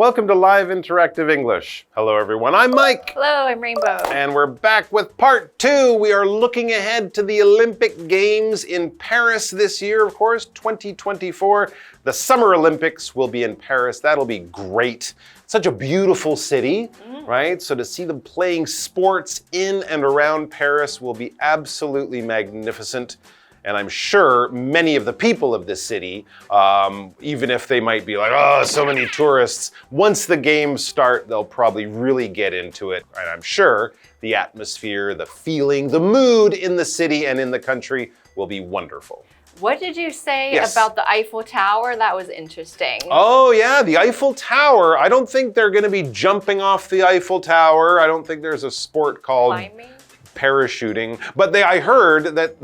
Welcome to Live Interactive English. Hello, everyone. I'm Mike. Hello, I'm Rainbow. And we're back with part 2. We are looking ahead to the Olympic Games in Paris this year, of course, 2024. The Summer Olympics will be in Paris. That'll be great. Such a beautiful city, right? So to see them playing sports in and around Paris will be absolutely magnificent. And I'm sure many of the people of this city, even if they might be like, oh, so many tourists, once the games start, they'll probably really get into it. And I'm sure the atmosphere, the feeling, the mood in the city and in the country will be wonderful. What did you say about the Eiffel Tower? That was interesting. Oh, yeah, the Eiffel Tower. I don't think they're going to be jumping off the Eiffel Tower. I don't think there's a sport called climbing, parachuting. But I heard that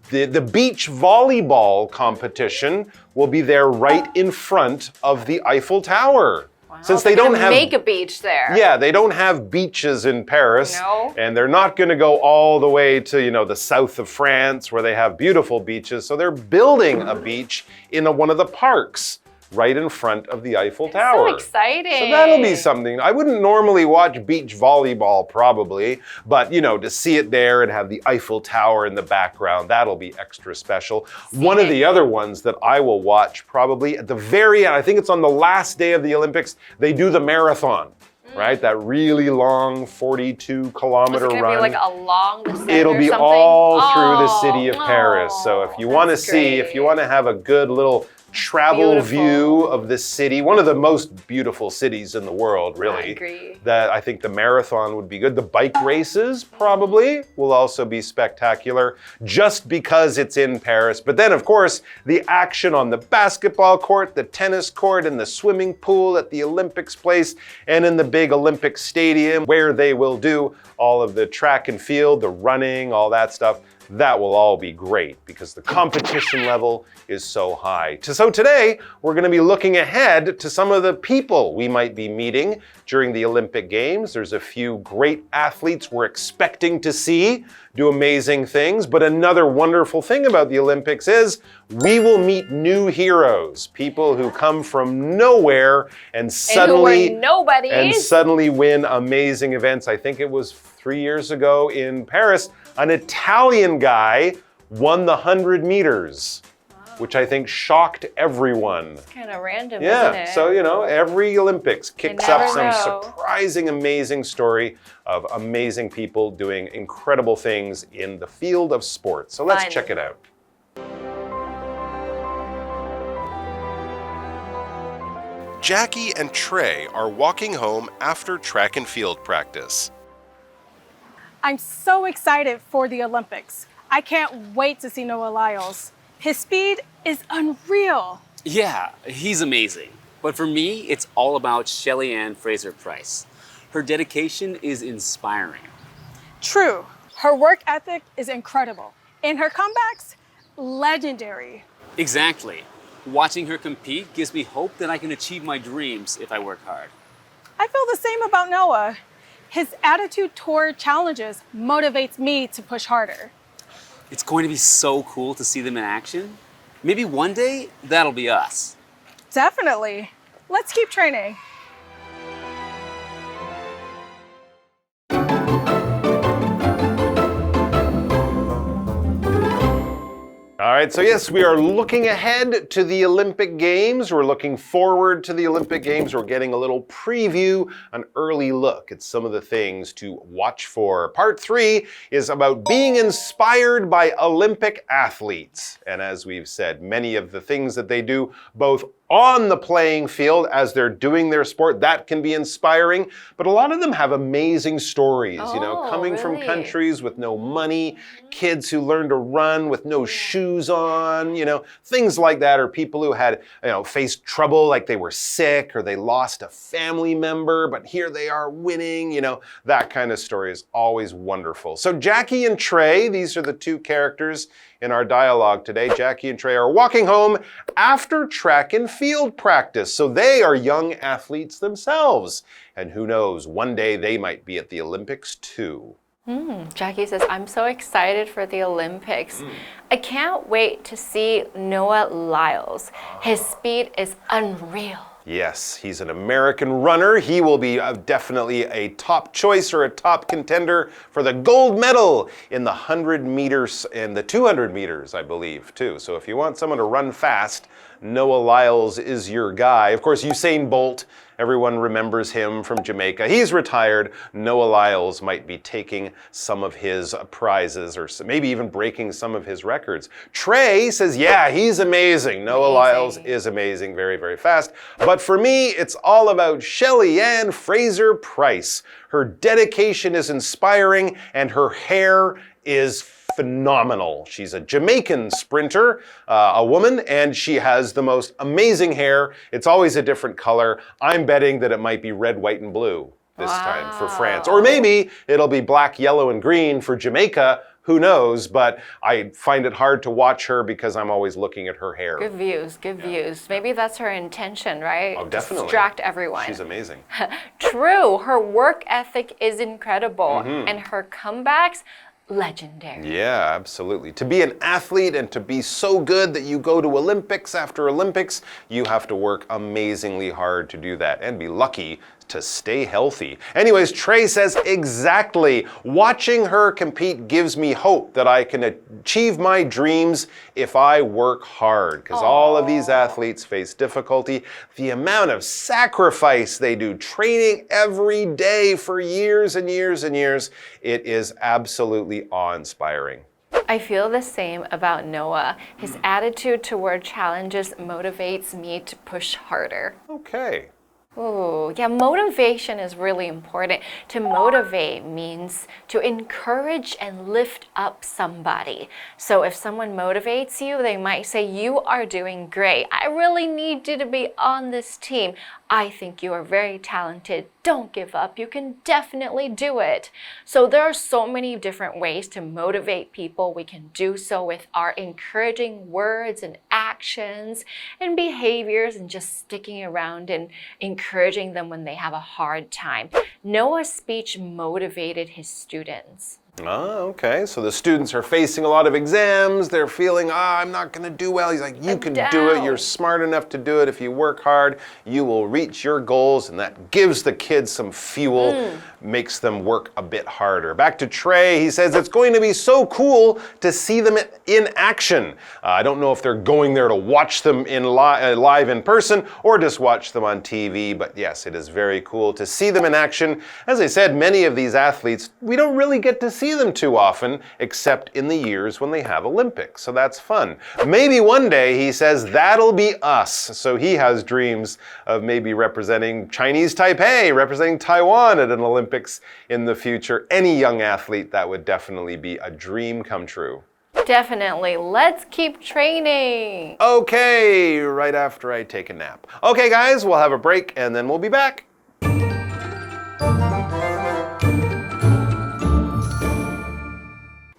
the beach volleyball competition will be there right in front of the Eiffel Tower. Wow, since they don't make a beach there. Yeah, they don't have beaches in Paris. No. And they're not going to go all the way to, the south of France where they have beautiful beaches. So they're building a beach in one of the parks right in front of the Eiffel Tower. So exciting. So that'll be something. I wouldn't normally watch beach volleyball probably, but to see it there and have the Eiffel Tower in the background, that'll be extra special. One of the other ones that I will watch probably at the very end, I think it's on the last day of the Olympics, they do the marathon. Right? That really long 42-kilometer run. Is it gonna be like along the city It'll be or something? all through the city of Paris. So if you want to see, great. if you want to have a good little travel view of this city, one of the most beautiful cities in the world, really. I agree. That I think the marathon would be good. The bike races probably will also be spectacular just because it's in Paris. But then, of course, the action on the basketball court, the tennis court, and the swimming pool at the Olympics place, and in the big Olympic stadium where they will do all of the track and field, the running, all that stuff. That will all be great because the competition level is so high. So today, we're going to be looking ahead to some of the people we might be meeting during the Olympic Games. There's a few great athletes we're expecting to see do amazing things. But another wonderful thing about the Olympics is we will meet new heroes, people who come from nowhere and suddenly win amazing events. I think it was 3 years ago in Paris, an Italian guy won the 100 meters, which I think shocked everyone. It's kind of random, isn't it? So, every Olympics kicks up some surprising, amazing story of amazing people doing incredible things in the field of sports. So let's check it out. Jackie and Trey are walking home after track and field practice. I'm so excited for the Olympics. I can't wait to see Noah Lyles. His speed is unreal. Yeah, he's amazing. But for me, it's all about Shelly Ann Fraser-Price. Her dedication is inspiring. True. Her work ethic is incredible. And her comebacks, legendary. Exactly. Watching her compete gives me hope that I can achieve my dreams if I work hard. I feel the same about Noah. His attitude toward challenges motivates me to push harder. It's going to be so cool to see them in action. Maybe one day, that'll be us. Definitely. Let's keep training. All right, so yes, we are looking ahead to the Olympic Games. We're looking forward to the Olympic Games. We're getting a little preview, an early look at some of the things to watch for. Part 3 is about being inspired by Olympic athletes. And as we've said, many of the things that they do, both on the playing field as they're doing their sport, that can be inspiring. But a lot of them have amazing stories, coming from countries with no money, kids who learn to run with no shoes on, things like that, or people who had, faced trouble like they were sick or they lost a family member, but here they are winning, that kind of story is always wonderful. So Jackie and Trey, these are the two characters in our dialogue today. Jackie and Trey are walking home after track and field practice. So they are young athletes themselves. And who knows, one day they might be at the Olympics too. Jackie says, I'm so excited for the Olympics. I can't wait to see Noah Lyles. His speed is unreal. Yes, he's an American runner. He will be definitely a top choice or a top contender for the gold medal in the 100 meters and the 200 meters, I believe, too. So if you want someone to run fast, Noah Lyles is your guy. Of course, Usain Bolt, everyone remembers him from Jamaica. He's retired. Noah Lyles might be taking some of his prizes or maybe even breaking some of his records. Trey says, yeah, he's amazing. Noah Lyles is amazing, very, very fast. But for me, it's all about Shelly-Ann Fraser-Pryce. Her dedication is inspiring and her hair is phenomenal. She's a Jamaican sprinter, a woman, and she has the most amazing hair. It's always a different color. I'm betting that it might be red, white, and blue this time for France. Or maybe it'll be black, yellow, and green for Jamaica. Who knows? But I find it hard to watch her because I'm always looking at her hair. Good views, good views. Maybe that's her intention, right? Oh, definitely. Distract everyone. She's amazing. True. Her work ethic is incredible. And her comebacks, legendary. Yeah, absolutely. To be an athlete and to be so good that you go to Olympics after Olympics, you have to work amazingly hard to do that and be lucky to stay healthy. Anyways, Trey says exactly. Watching her compete gives me hope that I can achieve my dreams if I work hard. Because all of these athletes face difficulty. The amount of sacrifice they do, training every day for years and years and years, it is absolutely awe-inspiring. I feel the same about Noah. His attitude toward challenges motivates me to push harder. Okay. Oh, yeah, motivation is really important. To motivate means to encourage and lift up somebody. So if someone motivates you, they might say, you are doing great. I really need you to be on this team. I think you are very talented. Don't give up. You can definitely do it. So there are so many different ways to motivate people. We can do so with our encouraging words and actions and behaviors and just sticking around and encouraging them when they have a hard time. Noah's speech motivated his students. Oh, okay. So the students are facing a lot of exams. They're feeling, I'm not going to do well. He's like, you can do it. You're smart enough to do it. If you work hard, you will reach your goals. And that gives the kids some fuel, makes them work a bit harder. Back to Trey. He says, it's going to be so cool to see them in action. I don't know if they're going there to watch them in live in person or just watch them on TV. But yes, it is very cool to see them in action. As I said, many of these athletes, we don't really get to see them too often, except in the years when they have Olympics. So that's fun. Maybe one day, he says, that'll be us. So he has dreams of maybe representing Chinese Taipei, representing Taiwan at an Olympics in the future. Any young athlete, that would definitely be a dream come true. Definitely. Let's keep training. Okay, right after I take a nap. Okay, guys, we'll have a break and then we'll be back.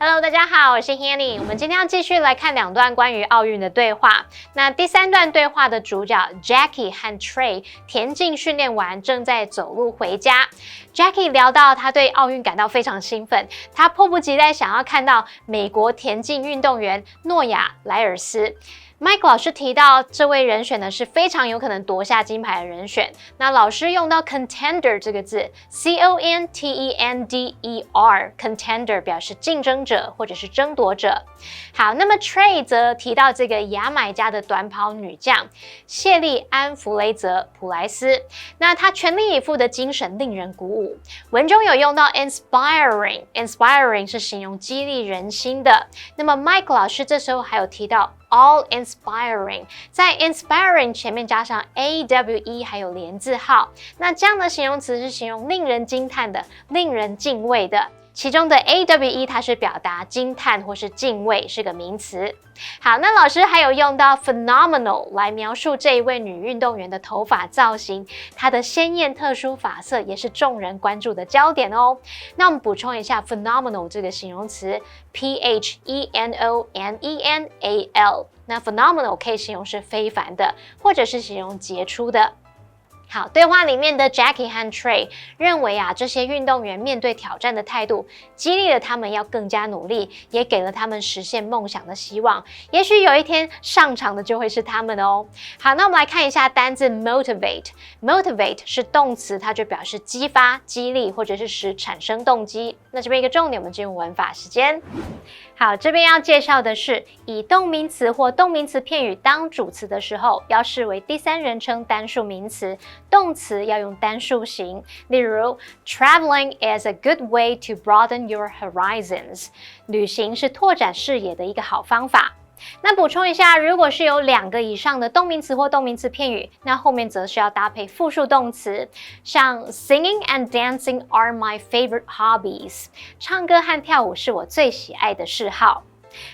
Hello， 大家好，我是 Hanny。我们今天要继续来看2段关于奥运的对话。那第3段对话的主角 Jackie 和 Trey 田径训练完，正在走路回家。Jackie 聊到他对奥运感到非常兴奋，他迫不及待想要看到美国田径运动员诺亚·莱尔斯。Mike 老师提到这位人选呢是非常有可能夺下金牌的人选。那老师用到 contender 这个字 ，C-O-N-T-E-N-D-E-R contender 表示竞争者或者是争夺者。好，那么 Trey 则提到这个牙买加的短跑女将谢利安·弗雷泽普莱斯，那她全力以赴的精神令人鼓舞。文中有用到 inspiring 是形容激励人心的。那么 Mike 老师这时候还有提到all-inspiring， 在 inspiring 前面加上 AWE 还有连字号，那这样的形容词是形容令人惊叹的、令人敬畏的。其中的 AWE 它是表达惊叹或是敬畏，是个名词。好，那老师还有用到 phenomenal 来描述这一位女运动员的头发造型，她的鲜艳特殊发色也是众人关注的焦点哦。那我们补充一下 phenomenal 这个形容词 PHENOMENAL， 那 phenomenal 可以形容是非凡的，或者是形容杰出的。好，对话里面的 Jackie 和 Trey 认为啊，这些运动员面对挑战的态度，激励了他们要更加努力，也给了他们实现梦想的希望。也许有一天上场的就会是他们哦。好，那我们来看一下单字 motivate。motivate 是动词，它就表示激发、激励或者是使产生动机。那这边一个重点，我们进入文法时间。好，这边要介绍的是，以动名词或动名词片语当主词的时候，要视为第三人称单数名词，动词要用单数型。例如 ，traveling is a good way to broaden your horizons。旅行是拓展视野的一个好方法。那补充一下，如果是有2个以上的动名词或动名词片语，那后面则是要搭配复数动词，像 Singing and dancing are my favorite hobbies。唱歌和跳舞是我最喜爱的嗜好。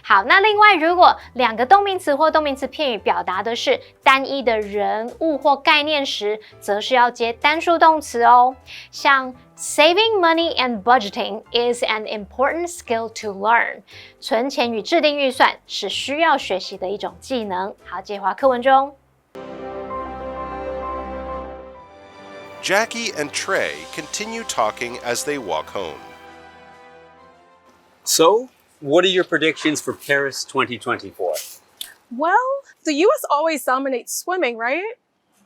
好，那另外，如果2个动名词或动名词片语表达的是单一的人物或概念时，则是要接单数动词哦。像 Saving money and budgeting is an important skill to learn。存钱与制定预算是需要学习的一种技能。好，接话课文中。Jackie and Trey continue talking as they walk home. So, what are your predictions for Paris 2024? Well, the US always dominates swimming, right?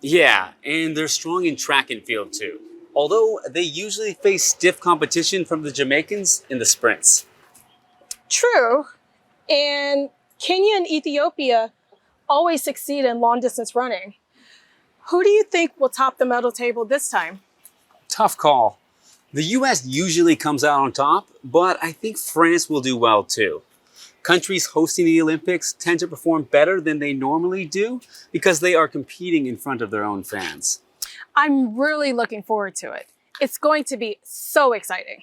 Yeah, and they're strong in track and field too. Although they usually face stiff competition from the Jamaicans in the sprints. True. And Kenya and Ethiopia always succeed in long distance running. Who do you think will top the medal table this time? Tough call. The US usually comes out on top, but I think France will do well too. Countries hosting the Olympics tend to perform better than they normally do because they are competing in front of their own fans. I'm really looking forward to it. It's going to be so exciting.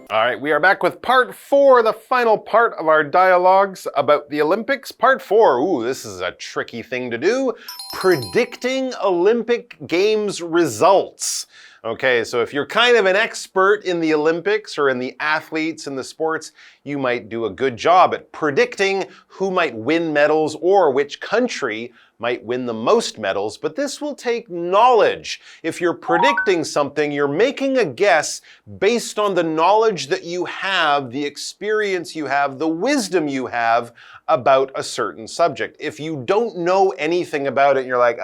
All right, we are back with part 4, the final part of our dialogues about the Olympics. Part 4, ooh, this is a tricky thing to do. Predicting Olympic Games results. Okay, so if you're kind of an expert in the Olympics or in the athletes and the sports, you might do a good job at predicting who might win medals or which country might win the most medals, but this will take knowledge. If you're predicting something, you're making a guess based on the knowledge that you have, the experience you have, the wisdom you have about a certain subject. If you don't know anything about it, you're like,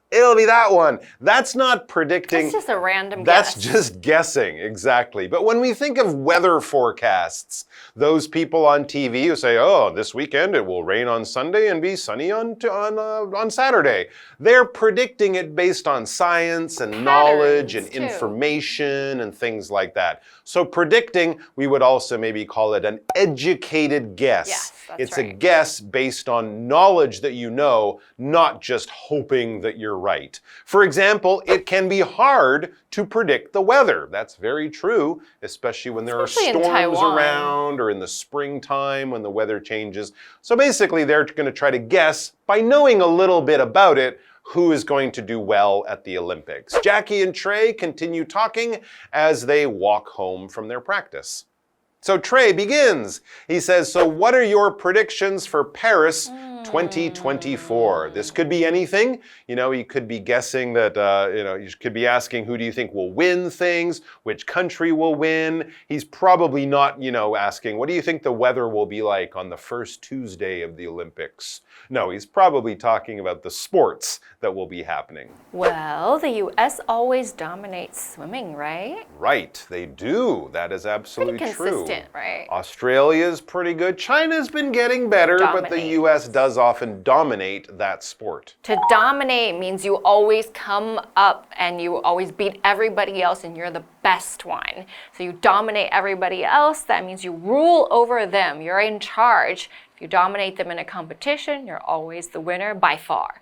it'll be that one. That's not predicting. That's just a random guess. That's just guessing, exactly. But when we think of weather forecasts, those people on TV who say, oh, this weekend it will rain on Sunday and be sunny on Saturday. They're predicting it based on science and knowledge and information and things like that. So predicting, we would also maybe call it an educated guess. Yes, that's it's right. a guess based on knowledge that you know, not just hoping that you're right. For example, it can be hard to predict the weather. That's very true, especially when there are storms around or in the springtime when the weather changes. So basically, they're going to try to guess by knowing a little bit about it who is going to do well at the Olympics. Jackie and Trey continue talking as they walk home from their practice. So Trey begins. He says, so what are your predictions for Paris 2024? This could be anything. You know, you could be guessing that, you could be asking who do you think will win things, which country will win. He's probably not, asking what do you think the weather will be like on the first Tuesday of the Olympics? No, he's probably talking about the sports that will be happening. Well, the US always dominates swimming, right? Right, they do. That is absolutely pretty true. Consistent, right? Australia's pretty good. China's been getting better, but the US does often dominate that sport. To dominate means you always come up and you always beat everybody else and you're the best one. So you dominate everybody else, that means you rule over them. You're in charge. If you dominate them in a competition, you're always the winner by far.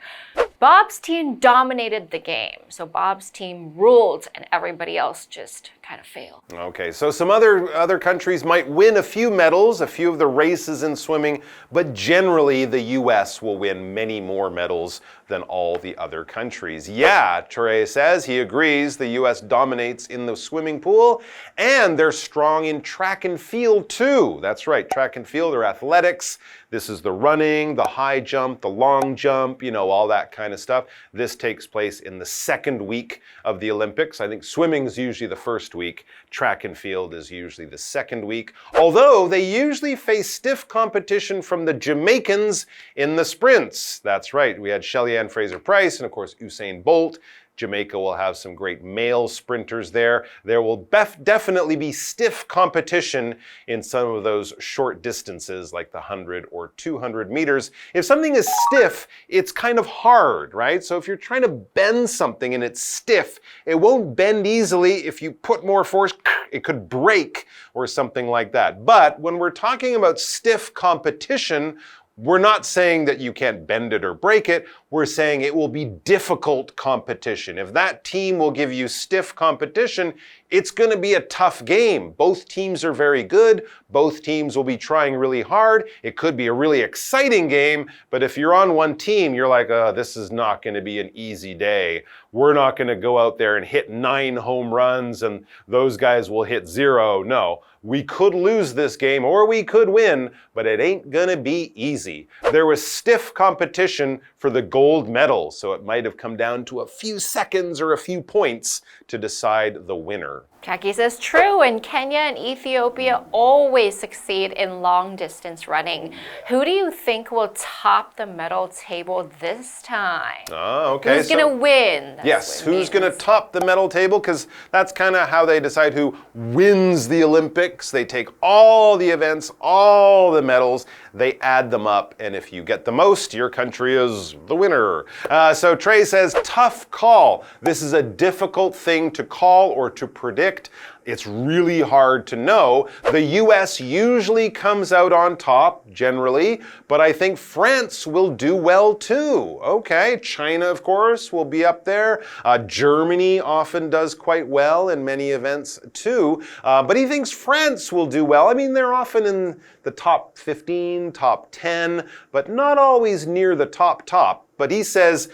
Bob's team dominated the game. So Bob's team ruled and everybody else just kind of failed. Okay, so some other countries might win a few medals, a few of the races in swimming, but generally the US will win many more medals than all the other countries. Yeah, Trey says he agrees the U.S. dominates in the swimming pool, and they're strong in track and field too. That's right, track and field are athletics. This is the running, the high jump, the long jump, you know, all that kind of stuff. This takes place in the second week of the Olympics. I think swimming is usually the first week. Track and field is usually the second week. Although they usually face stiff competition from the Jamaicans in the sprints. That's right. We had Shelly-Ann Fraser-Pryce and, of course, Usain Bolt. Jamaica will have some great male sprinters there. There will definitely be stiff competition in some of those short distances like the 100 or 200 meters. If something is stiff, it's kind of hard, right? So if you're trying to bend something and it's stiff, it won't bend easily. If you put more force, it could break or something like that. But when we're talking about stiff competition, we're not saying that you can't bend it or break it. We're saying it will be difficult competition. If that team will give you stiff competition, it's going to be a tough game. Both teams are very good. Both teams will be trying really hard. It could be a really exciting game, but if you're on one team, you're like, this is not going to be an easy day. We're not going to go out there and hit 9 home runs and those guys will hit 0. No, we could lose this game or we could win, but it ain't going to be easy. There was stiff competition for the gold medal, so it might have come down to a few seconds or a few points to decide the winner. Jackie says, true, and Kenya and Ethiopia always succeed in long distance running. Who do you think will top the medal table this time? Okay. Who's going to win? Yes, who's going to top the medal table? Because that's kind of how they decide who wins the Olympics. They take all the events, all the medals, they add them up, and if you get the most, your country is the winner. So Trey says, tough call. This is a difficult thing to call or to predict. It's really hard to know. The US usually comes out on top, generally, but I think France will do well too. Okay, China, of course, will be up there. Germany often does quite well in many events too, but he thinks France will do well. I mean, they're often in the top 15, top 10, but not always near the top. But he says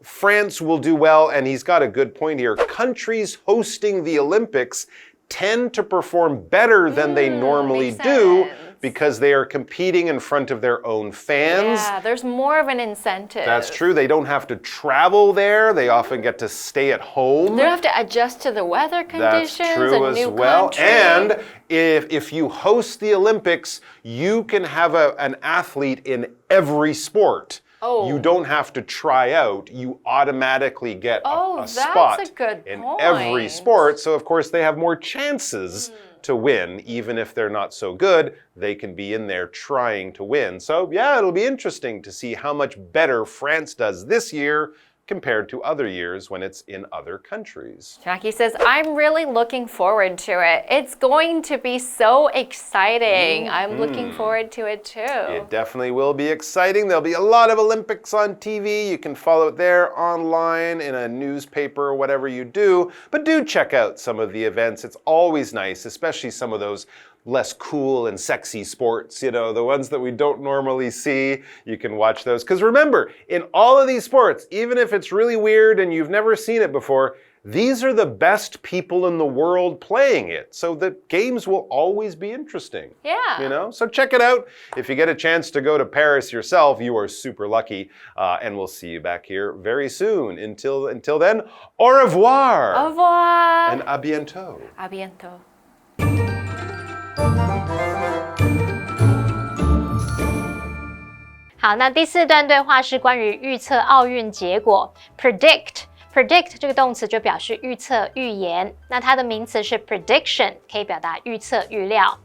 France will do well, and he's got a good point here. Countries hosting the Olympics tend to perform better than they normally do because they are competing in front of their own fans. Yeah, there's more of an incentive. That's true. They don't have to travel there. They often get to stay at home. They don't have to adjust to the weather conditions. That's true as well. Country. And if you host the Olympics, you can have an athlete in every sport. You don't have to try out. You automatically get a spot in every sport. So, of course, they have more chances to win. Even if they're not so good, they can be in there trying to win. So, yeah, it'll be interesting to see how much better France does this year compared to other years when it's in other countries. Jackie says, I'm really looking forward to it. It's going to be so exciting. I'm looking forward to it too. It definitely will be exciting. There'll be a lot of Olympics on TV. You can follow it there online, in a newspaper, or whatever you do. But do check out some of the events. It's always nice, especially some of those less cool and sexy sports, you know, the ones that we don't normally see. You can watch those. Because remember, in all of these sports, even if it's really weird and you've never seen it before, these are the best people in the world playing it. So the games will always be interesting. Yeah. You know, so check it out. If you get a chance to go to Paris yourself, you are super lucky. And we'll see you back here very soon. Until then, au revoir. Au revoir. And à bientôt. À bientôt. 好，那第4段对话是关于预测奥运结果 ，predict 这个动词就表示预测、预言，那它的名词是 prediction， 可以表达预测、预料。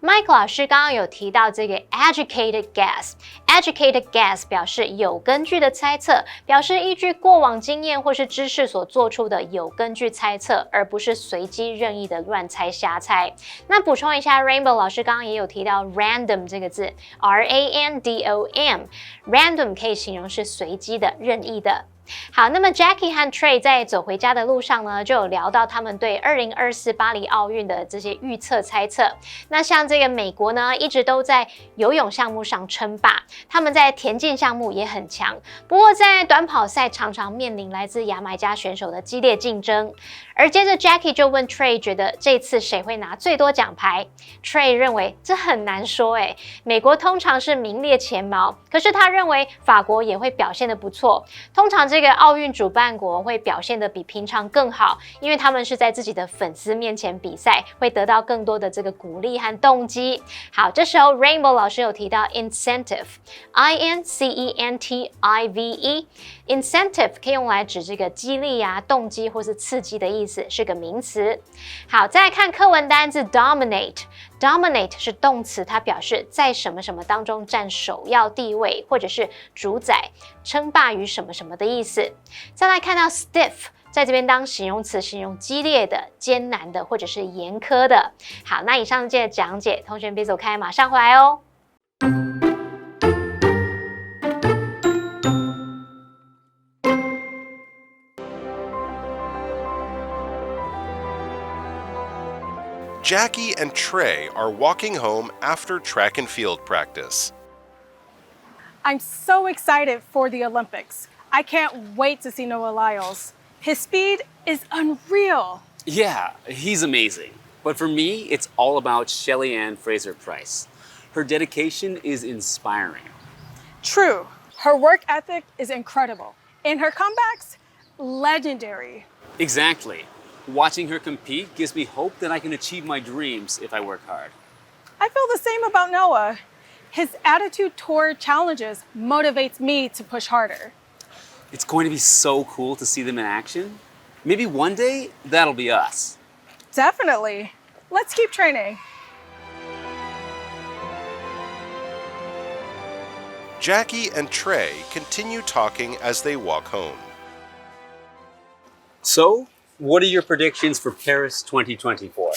Mike 老师刚刚有提到这个 educated guess 表示有根据的猜测，表示依据过往经验或是知识所做出的有根据猜测，而不是随机任意的乱猜瞎猜。那补充一下 ，Rainbow 老师刚刚也有提到 random 这个字 ，random 可以形容是随机的、任意的。好，那么 Jackie 和 Trey 在走回家的路上呢，就有聊到他们对2024巴黎奥运的这些预测猜测。那像这个美国呢，一直都在游泳项目上称霸，他们在田径项目也很强。不过在短跑赛常常面临来自牙买加选手的激烈竞争。而接着 Jackie 就问 Trey 觉得这次谁会拿最多奖牌 ？Trey 认为这很难说美国通常是名列前茅，可是他认为法国也会表现得不错。通常这个奥运主办国会表现得比平常更好，因为他们是在自己的粉丝面前比赛，会得到更多的这个鼓励和动机。好，这时候 Rainbow 老师有提到 incentive，incentive 可以用来指这个激励啊、动机或是刺激的意思，是个名词。好，再来看课文单字 dominate。dominate 是动词，它表示在什么什么当中占首要地位，或者是主宰、称霸于什么什么的意思。再来看到 stiff， 在这边当形容词，形容激烈的、艰难的或者是严苛的。好，那以上这些讲解，同学别走开，马上回来哦。Jackie and Trey are walking home after track and field practice. I'm so excited for the Olympics. I can't wait to see Noah Lyles. His speed is unreal. Yeah, he's amazing. But for me, it's all about Shelly Ann Fraser-Price. Her dedication is inspiring. True. Her work ethic is incredible. And her comebacks, legendary. Exactly. Watching her compete gives me hope that I can achieve my dreams if I work hard. I feel the same about Noah. His attitude toward challenges motivates me to push harder. It's going to be so cool to see them in action. Maybe one day, that'll be us. Definitely. Let's keep training. Jackie and Trey continue talking as they walk home. So, what are your predictions for Paris 2024?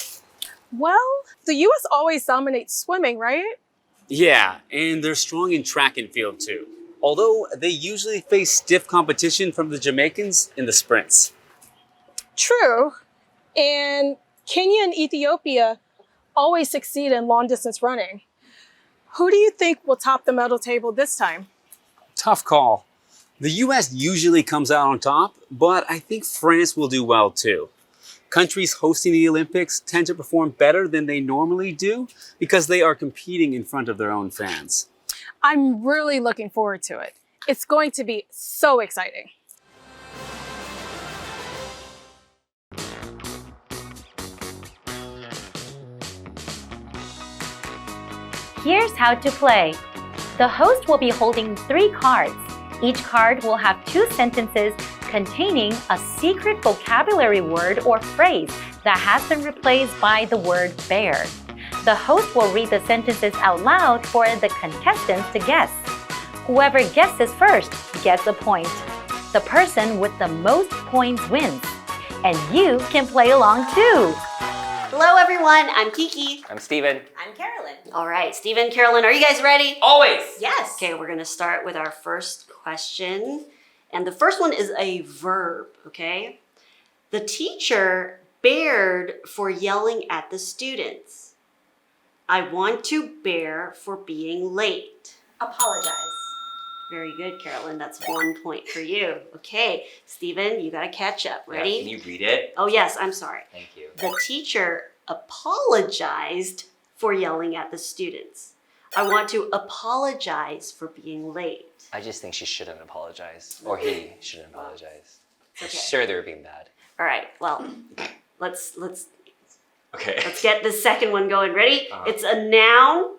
Well, the US always dominates swimming, right? Yeah, and they're strong in track and field too. Although they usually face stiff competition from the Jamaicans in the sprints. True. And Kenya and Ethiopia always succeed in long distance running. Who do you think will top the medal table this time? Tough call. The US usually comes out on top, but I think France will do well too. Countries hosting the Olympics tend to perform better than they normally do because they are competing in front of their own fans. I'm really looking forward to it. It's going to be so exciting. Here's how to play. The host will be holding 3 cards. Each card will have 2 sentences containing a secret vocabulary word or phrase that has been replaced by the word bear. The host will read the sentences out loud for the contestants to guess. Whoever guesses first gets a point. The person with the most points wins. And you can play along too. Hello everyone, I'm Kiki. I'm Steven. I'm Carolyn. All right, Steven, Carolyn, are you guys ready? Always! Yes. Okay, we're gonna start with our first question. And the first one is a verb, okay? The teacher bared for yelling at the students. I want to bear for being late. Apologize. Very good, Carolyn. That's 1 point for you. Okay, Steven, you gotta catch up. Ready? Yeah, can you read it? Oh yes, I'm sorry. Thank you. The teacher apologized for yelling at the students. I want to apologize for being late. I just think she shouldn't apologize. Or he shouldn't apologize. I'm Okay. sure they were being bad. All right, well, let's Okay. get the second one going. Ready? It's a noun.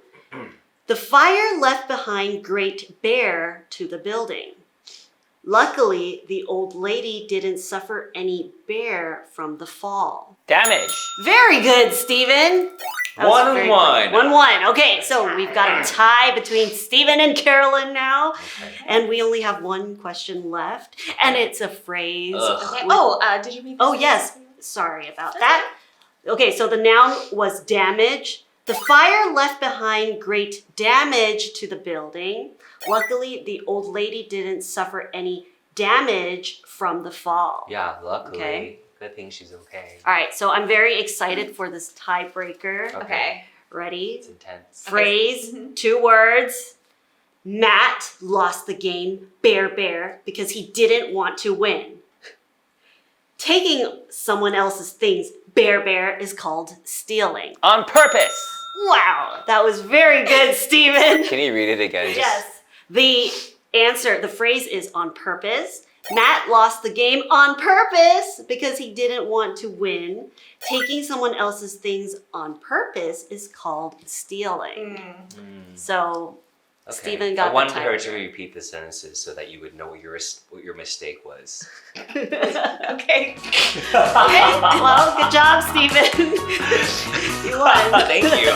The fire left behind great bear to the building. Luckily, the old lady didn't suffer any bear from the fall. Damage! Very good, Steven. That was 1-1. very good. 1-1. Okay, so we've got a tie between Steven and Carolyn now. And we only have one question left. And it's a phrase. Okay. Did you read this? Oh, yes. Sorry about that. Okay, so the noun was damage. The fire left behind great damage to the building. Luckily, the old lady didn't suffer any damage from the fall. Yeah, luckily. Okay. Good thing she's okay. All right, so I'm very excited for this tiebreaker. Okay. Ready? It's intense. Phrase, 2 words. Matt lost the game, bear, because he didn't want to win. Taking someone else's things, bear, is called stealing. On purpose! Wow, that was very good, Stephen. Can you read it again? Yes. The answer, the phrase is on purpose. Matt lost the game on purpose because he didn't want to win. Taking someone else's things on purpose is called stealing. So, Okay. Stephen got I wanted the her to tiebreaker. repeat the sentences so that you would know what your mistake was. Okay. Well, good job, Stephen. You won. Thank you.